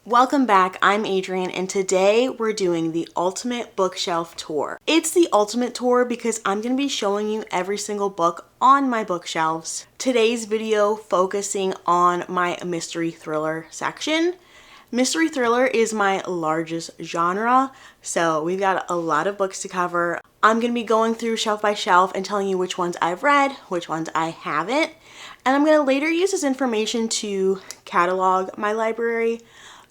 Welcome back, I'm Adrienne, and today we're doing the ultimate bookshelf tour. It's the ultimate tour because I'm going to be showing you every single book on my bookshelves. Today's video focusing on my mystery thriller section. Mystery thriller is my largest genre, so we've got a lot of books to cover. I'm going to be going through shelf by shelf and telling you which ones I've read, which ones I haven't, and I'm going to later use this information to catalog my library,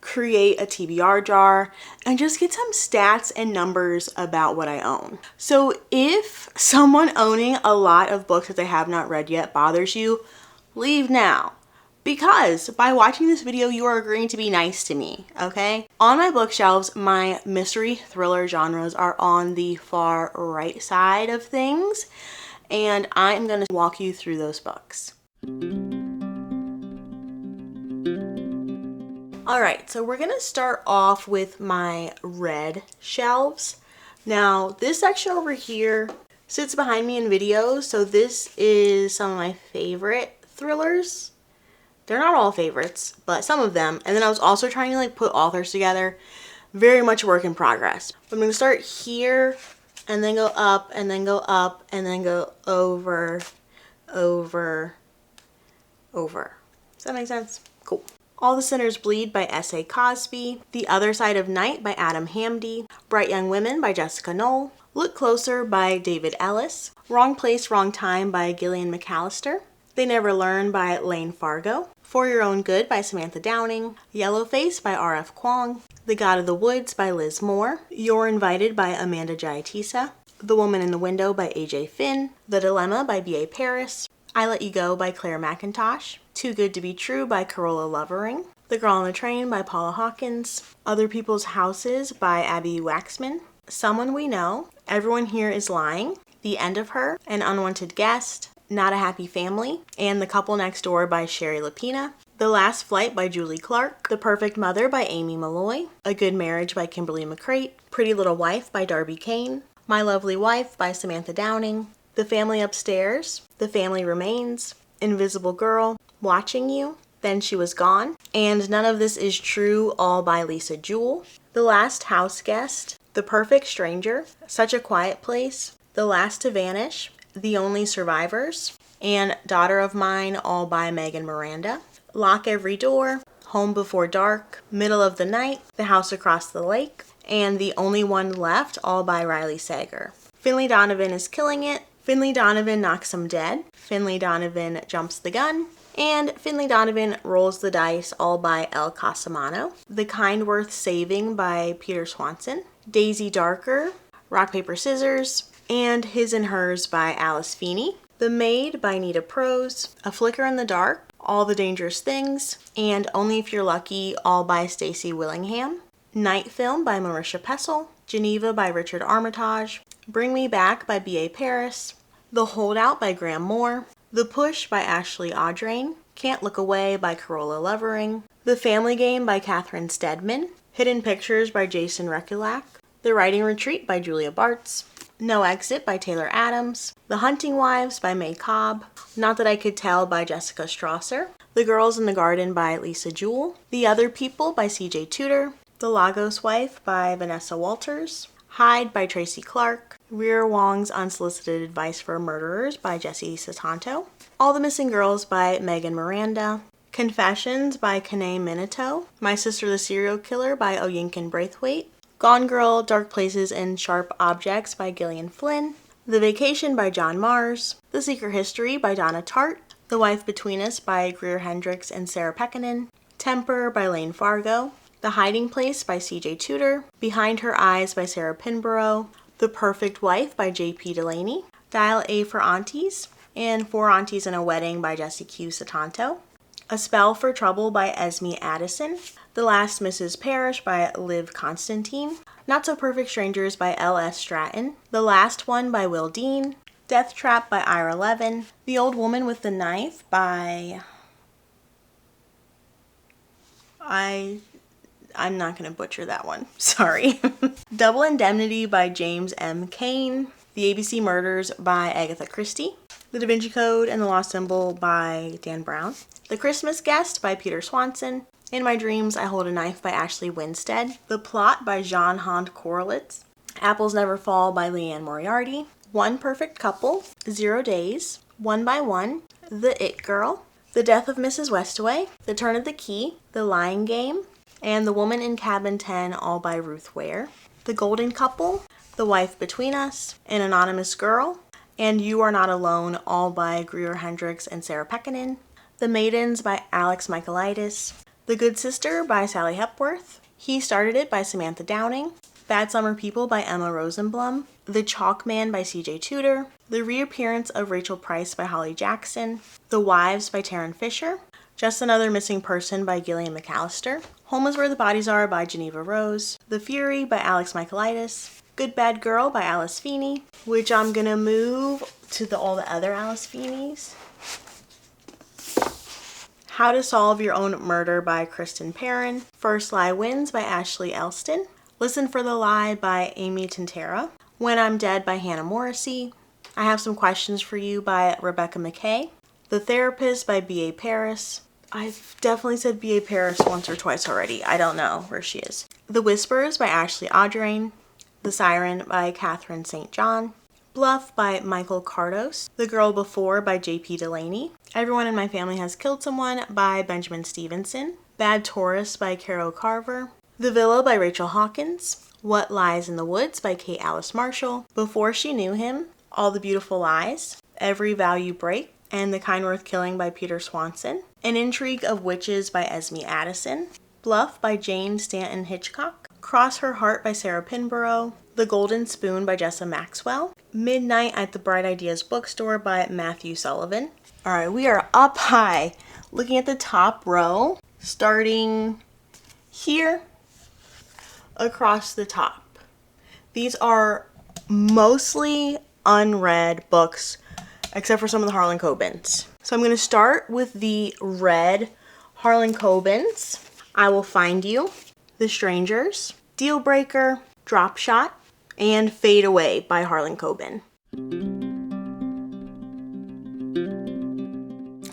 create a TBR jar, and just get some stats and numbers about what I own. So if someone owning a lot of books that they have not read yet bothers you, leave now. Because by watching this video, you are agreeing to be nice to me, okay? On my bookshelves, my mystery thriller genres are on the far right side of things, and I'm gonna walk you through those books. Alright, so we're gonna start off with my red shelves. Now, this section over here sits behind me in videos, so this is some of my favorite thrillers. They're not all favorites, but some of them. And then I was also trying to put authors together. Very much a work in progress. I'm gonna start here and then go up and then go up and then go over. Does that make sense? Cool. All the Sinners Bleed by S.A. Cosby, The Other Side of Night by Adam Hamdy, Bright Young Women by Jessica Knoll, Look Closer by David Ellis, Wrong Place, Wrong Time by Gillian McAllister, They Never Learn by Lane Fargo, For Your Own Good by Samantha Downing, Yellowface by R.F. Kuang, The God of the Woods by Liz Moore, You're Invited by Amanda Giatisa, The Woman in the Window by A.J. Finn, The Dilemma by B.A. Paris, I Let You Go by Claire McIntosh, Too Good to Be True by Carola Lovering, The Girl on the Train by Paula Hawkins, Other People's Houses by Abby Waxman, Someone We Know, Everyone Here Is Lying, The End of Her, An Unwanted Guest, Not a Happy Family, and The Couple Next Door by Sherry Lapina, The Last Flight by Julie Clark, The Perfect Mother by Amy Malloy, A Good Marriage by Kimberly McCrate, Pretty Little Wife by Darby Kane, My Lovely Wife by Samantha Downing, The Family Upstairs, The Family Remains, Invisible Girl, Watching You, Then She Was Gone, and None of This Is True, all by Lisa Jewell, The Last House Guest, The Perfect Stranger, Such a Quiet Place, The Last to Vanish, The Only Survivors, and Daughter of Mine, all by Megan Miranda, Lock Every Door, Home Before Dark, Middle of the Night, The House Across the Lake, and The Only One Left, all by Riley Sager. Finley Donovan Is Killing It, Finley Donovan Knocks 'Em Dead, Finley Donovan Jumps the Gun, and Finley Donovan Rolls the Dice, all by Elle Cosimano, The Kind Worth Saving by Peter Swanson, Daisy Darker, Rock, Paper, Scissors, and His and Hers by Alice Feeney, The Maid by Nita Prose, A Flicker in the Dark, All the Dangerous Things, and Only If You're Lucky, all by Stacey Willingham, Night Film by Marisha Pessel, Geneva by Richard Armitage, Bring Me Back by B.A. Paris, The Holdout by Graham Moore, The Push by Ashley Audrain, Can't Look Away by Carola Lovering, The Family Game by Catherine Steadman, Hidden Pictures by Jason Rekulak, The Writing Retreat by Julia Bartz, No Exit by Taylor Adams, The Hunting Wives by May Cobb, Not That I Could Tell by Jessica Strasser, The Girls in the Garden by Lisa Jewell, The Other People by C.J. Tudor, The Lagos Wife by Vanessa Walters, Hide by Tracy Clark, Rear Wong's Unsolicited Advice for Murderers by Jessie Satanto, All the Missing Girls by Megan Miranda, Confessions by Kanae Minato, My Sister the Serial Killer by Oyinkan Braithwaite, Gone Girl, Dark Places and Sharp Objects by Gillian Flynn, The Vacation by John Mars, The Secret History by Donna Tartt, The Wife Between Us by Greer Hendricks and Sarah Pekkanen, Temper by Lane Fargo, The Hiding Place by C.J. Tudor, Behind Her Eyes by Sarah Pinborough, The Perfect Wife by J.P. Delaney, Dial A for Aunties, and Four Aunties and a Wedding by Jessie Q. Satanto, A Spell for Trouble by Esme Addison, The Last Mrs. Parrish by Liv Constantine, Not So Perfect Strangers by L.S. Stratton, The Last One by Will Dean, Death Trap by Ira Levin, The Old Woman with the Knife by... I'm not going to butcher that one. Sorry. Double Indemnity by James M. Cain. The ABC Murders by Agatha Christie. The Da Vinci Code and the Lost Symbol by Dan Brown. The Christmas Guest by Peter Swanson. In My Dreams, I Hold a Knife by Ashley Winstead. The Plot by Jean Hond Korelitz. Apples Never Fall by Leanne Moriarty. One Perfect Couple. 0 Days. One by One. The It Girl. The Death of Mrs. Westaway. The Turn of the Key. The Lying Game. And The Woman in Cabin 10, all by Ruth Ware. The Golden Couple. The Wife Between Us. An Anonymous Girl. And You Are Not Alone, all by Greer Hendricks and Sarah Pekkanen. The Maidens by Alex Michaelides. The Good Sister by Sally Hepworth. He Started It by Samantha Downing. Bad Summer People by Emma Rosenblum. The Chalk Man by C.J. Tudor. The Reappearance of Rachel Price by Holly Jackson. The Wives by Taryn Fisher. Just Another Missing Person by Gillian McAllister. Home is Where the Bodies Are by Geneva Rose. The Fury by Alex Michaelides. Good Bad Girl by Alice Feeney, which I'm gonna move to all the other Alice Feeneys. How to Solve Your Own Murder by Kristen Perrin. First Lie Wins by Ashley Elston. Listen for the Lie by Amy Tintera. When I'm Dead by Hannah Morrissey. I Have Some Questions for You by Rebecca McKay. The Therapist by B.A. Paris. I've definitely said B.A. Paris once or twice already. I don't know where she is. The Whispers by Ashley Audrain. The Siren by Catherine St. John. Bluff by Michael Cardos. The Girl Before by J.P. Delaney. Everyone in My Family Has Killed Someone by Benjamin Stevenson. Bad Taurus by Carol Carver. The Villa by Rachel Hawkins. What Lies in the Woods by Kate Alice Marshall. Before She Knew Him. All the Beautiful Lies. Every Vow You Break. And The Kind Worth Killing by Peter Swanson. An Intrigue of Witches by Esme Addison. Bluff by Jane Stanton Hitchcock. Cross Her Heart by Sarah Pinborough. The Golden Spoon by Jessa Maxwell. Midnight at the Bright Ideas Bookstore by Matthew Sullivan. Alright, we are up high, looking at the top row, starting here across the top. These are mostly unread books, except for some of the Harlan Cobbens. So I'm going to start with the read Harlan Cobbens. I Will Find You, The Strangers, Deal Breaker, Drop Shot, and Fade Away by Harlan Coben.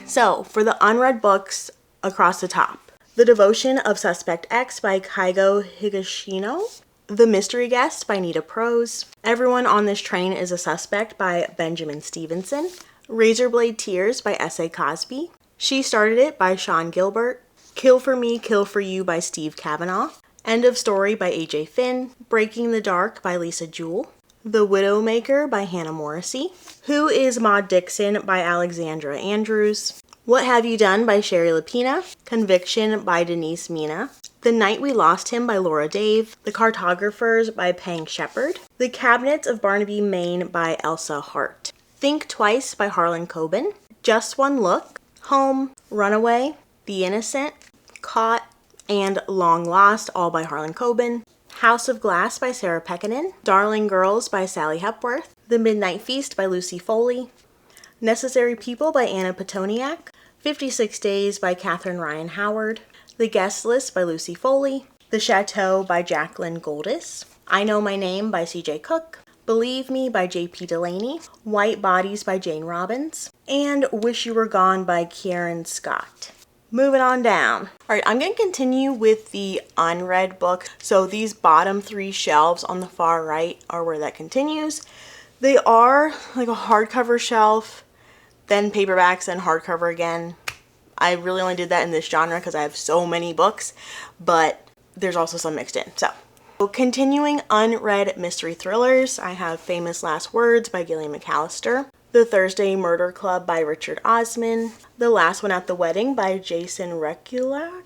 So, for the unread books across the top, The Devotion of Suspect X by Kaigo Higashino, The Mystery Guest by Nita Prose, Everyone on This Train is a Suspect by Benjamin Stevenson, Razorblade Tears by S.A. Cosby, She Started It by Sean Gilbert, Kill for Me, Kill for You by Steve Kavanaugh, End of Story by A.J. Finn, Breaking the Dark by Lisa Jewell, The Widowmaker by Hannah Morrissey, Who is Maud Dixon by Alexandra Andrews, What Have You Done by Sherry Lapina, Conviction by Denise Mina, The Night We Lost Him by Laura Dave, The Cartographers by Pang Shepard, The Cabinets of Barnaby, Maine by Elsa Hart, Think Twice by Harlan Coben, Just One Look, Home, Runaway, The Innocent, Caught, and Long Lost, all by Harlan Coben, House of Glass by Sarah Pekkanen, Darling Girls by Sally Hepworth, The Midnight Feast by Lucy Foley, Necessary People by Anna Petoniak, 56 Days by Catherine Ryan Howard, The Guest List by Lucy Foley, The Chateau by Jacqueline Goldis, I Know My Name by C.J. Cook, Believe Me by J.P. Delaney, White Bodies by Jane Robbins, and Wish You Were Gone by Kieran Scott. Moving on down. Alright, I'm going to continue with the unread books. So these bottom 3 shelves on the far right are where that continues. They are like a hardcover shelf, then paperbacks, then hardcover again. I really only did that in this genre because I have so many books, but there's also some mixed in. So continuing unread mystery thrillers, I have Famous Last Words by Gillian McAllister, The Thursday Murder Club by Richard Osman, The Last One at the Wedding by Jason Rekulak,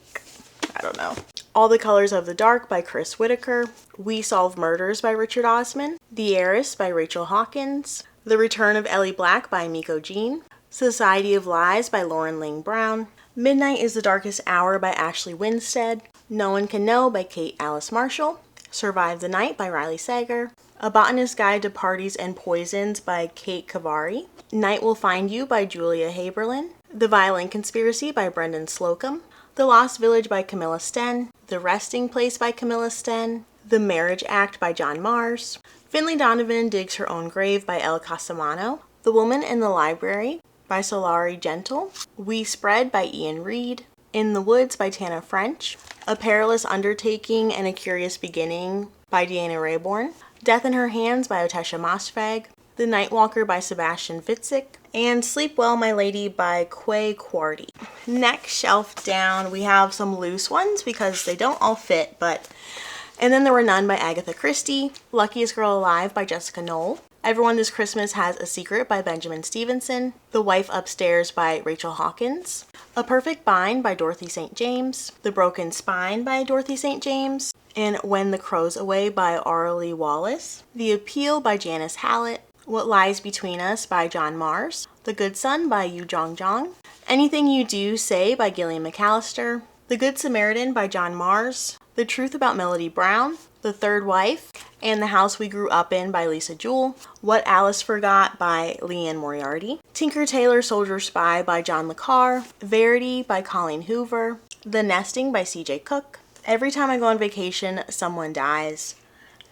I don't know, All the Colors of the Dark by Chris Whitaker, We Solve Murders by Richard Osman, The Heiress by Rachel Hawkins, The Return of Ellie Black by Miko Jean, Society of Lies by Lauren Ling Brown, Midnight is the Darkest Hour by Ashley Winstead, No One Can Know by Kate Alice Marshall, Survive the Night by Riley Sager, A Botanist's Guide to Parties and Poisons by Kate Kavari, Night Will Find You by Julia Haberlin, The Violin Conspiracy by Brendan Slocum, The Lost Village by Camilla Sten, The Resting Place by Camilla Sten, The Marriage Act by John Mars, Finley Donovan Digs Her Own Grave by El Casamano, The Woman in the Library by Solari Gentle, We Spread by Ian Reed, In the Woods by Tana French, A Perilous Undertaking and a Curious Beginning by Deanna Rayborn, Death in Her Hands by Otesha Mosfeg, The Nightwalker by Sebastian Fitzek, and Sleep Well, My Lady by Quay Quarty. Next shelf down, we have some loose ones because they don't all fit, and then There Were None by Agatha Christie, Luckiest Girl Alive by Jessica Knoll, Everyone This Christmas Has a Secret by Benjamin Stevenson, The Wife Upstairs by Rachel Hawkins, A Perfect Bind by Dorothy St. James, The Broken Spine by Dorothy St. James, and When the Crow's Away by Arlie Wallace, The Appeal by Janice Hallett, What Lies Between Us by John Mars, The Good Son by Yu Jong Jong, Anything You Do Say by Gillian McAllister, The Good Samaritan by John Mars, The Truth About Melody Brown, The Third Wife, and The House We Grew Up In by Lisa Jewell, What Alice Forgot by Leanne Moriarty, Tinker Tailor Soldier Spy by John le Carre, Verity by Colleen Hoover, The Nesting by C.J. Cook, Every Time I Go on Vacation, Someone Dies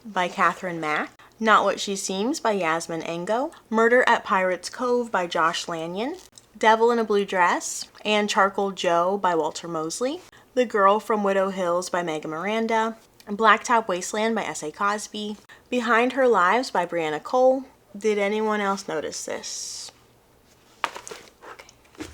by Catherine Mack, Not What She Seems by Yasmin Engo, Murder at Pirates Cove by Josh Lanyon, Devil in a Blue Dress, and Charcoal Joe by Walter Mosley, The Girl from Widow Hills by Megan Miranda, Blacktop Wasteland by S.A. Cosby, Behind Her Lives by Brianna Cole. Did anyone else notice this? Okay.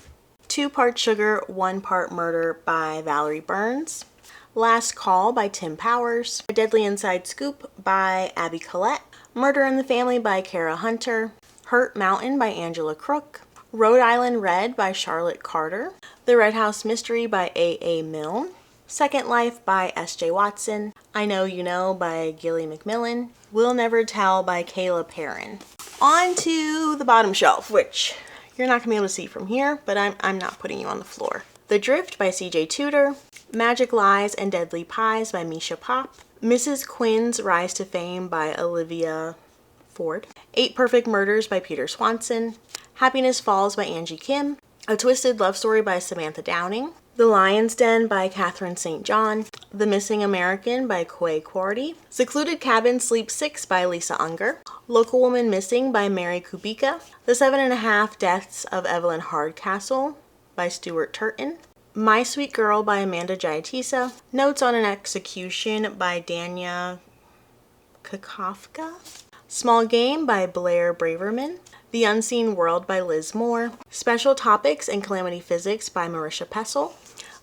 2 Part Sugar, 1 Part Murder by Valerie Burns, Last Call by Tim Powers, A Deadly Inside Scoop by Abby Collette, Murder in the Family by Kara Hunter, Hurt Mountain by Angela Crook, Rhode Island Red by Charlotte Carter, The Red House Mystery by A.A. Milne, Second Life by S.J. Watson, I Know You Know by Gilly McMillan, We'll Never Tell by Kayla Perrin. On to the bottom shelf, which you're not going to be able to see from here, but I'm not putting you on the floor. The Drift by C.J. Tudor, Magic Lies and Deadly Pies by Misha Pop, Mrs. Quinn's Rise to Fame by Olivia Ford, 8 Perfect Murders by Peter Swanson, Happiness Falls by Angie Kim, A Twisted Love Story by Samantha Downing, The Lion's Den by Catherine St. John, The Missing American by Quay Quarty, Secluded Cabin Sleep 6 by Lisa Unger, Local Woman Missing by Mary Kubica, The 7.5 Deaths of Evelyn Hardcastle by Stuart Turton, My Sweet Girl by Amanda Giatisa, Notes on an Execution by Dania Kakofka, Small Game by Blair Braverman, The Unseen World by Liz Moore, Special Topics and Calamity Physics by Marisha Pessel,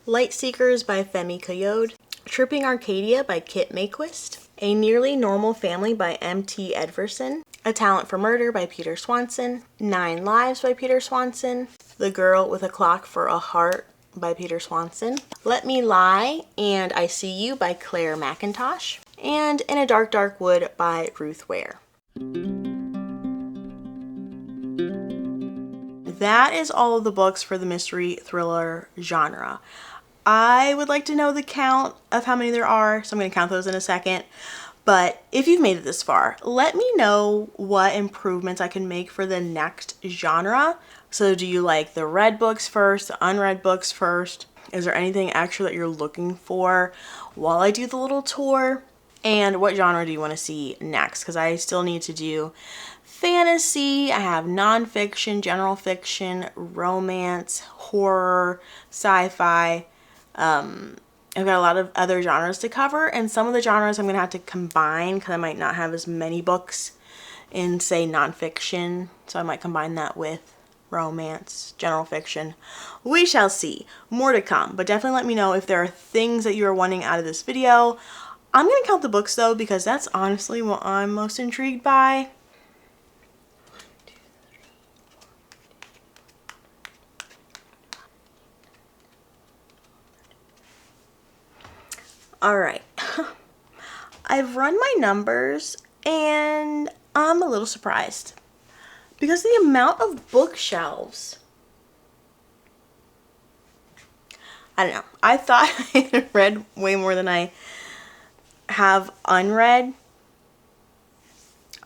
Light Seekers by Femi Coyode, Tripping Arcadia by Kit Mayquist, A Nearly Normal Family by M.T. Edverson, A Talent for Murder by Peter Swanson, 9 Lives by Peter Swanson, The Girl with a Clock for a Heart by Peter Swanson, Let Me Lie and I See You by Claire McIntosh, and In a Dark, Dark Wood by Ruth Ware. That is all of the books for the mystery thriller genre. I would like to know the count of how many there are, so I'm going to count those in a second. But if you've made it this far, let me know what improvements I can make for the next genre. So do you like the read books first, the unread books first? Is there anything extra that you're looking for while I do the little tour? And what genre do you want to see next? Because I still need to do fantasy, I have nonfiction, general fiction, romance, horror, sci-fi. I've got a lot of other genres to cover, and some of the genres I'm going to have to combine because I might not have as many books in, say, nonfiction. So I might combine that with romance, general fiction. We shall see. More to come, but definitely let me know if there are things that you are wanting out of this video. I'm going to count the books though, because that's honestly what I'm most intrigued by. All right, I've run my numbers and I'm a little surprised because the amount of bookshelves. I don't know. I thought I had read way more than I have unread.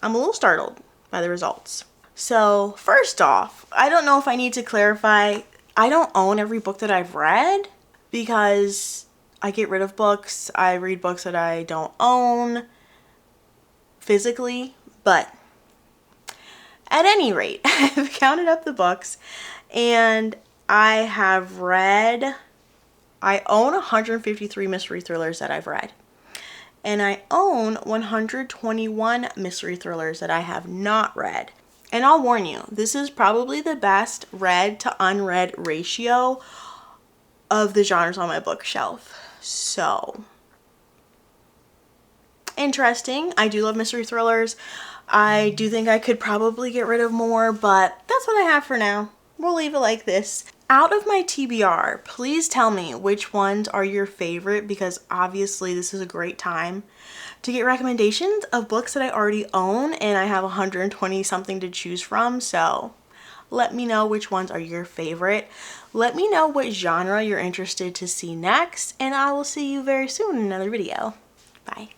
I'm a little startled by the results. So first off, I don't know if I need to clarify, I don't own every book that I've read because I get rid of books. I read books that I don't own physically, but at any rate, I've counted up the books and I have read I own 153 mystery thrillers that I've read. And I own 121 mystery thrillers that I have not read. And I'll warn you, this is probably the best read to unread ratio of the genres on my bookshelf. So, interesting. I do love mystery thrillers. I do think I could probably get rid of more, but that's what I have for now. We'll leave it like this. Out of my TBR, please tell me which ones are your favorite, because obviously this is a great time to get recommendations of books that I already own, and I have 120 something to choose from. So let me know which ones are your favorite. Let me know what genre you're interested to see next, and I will see you very soon in another video. Bye.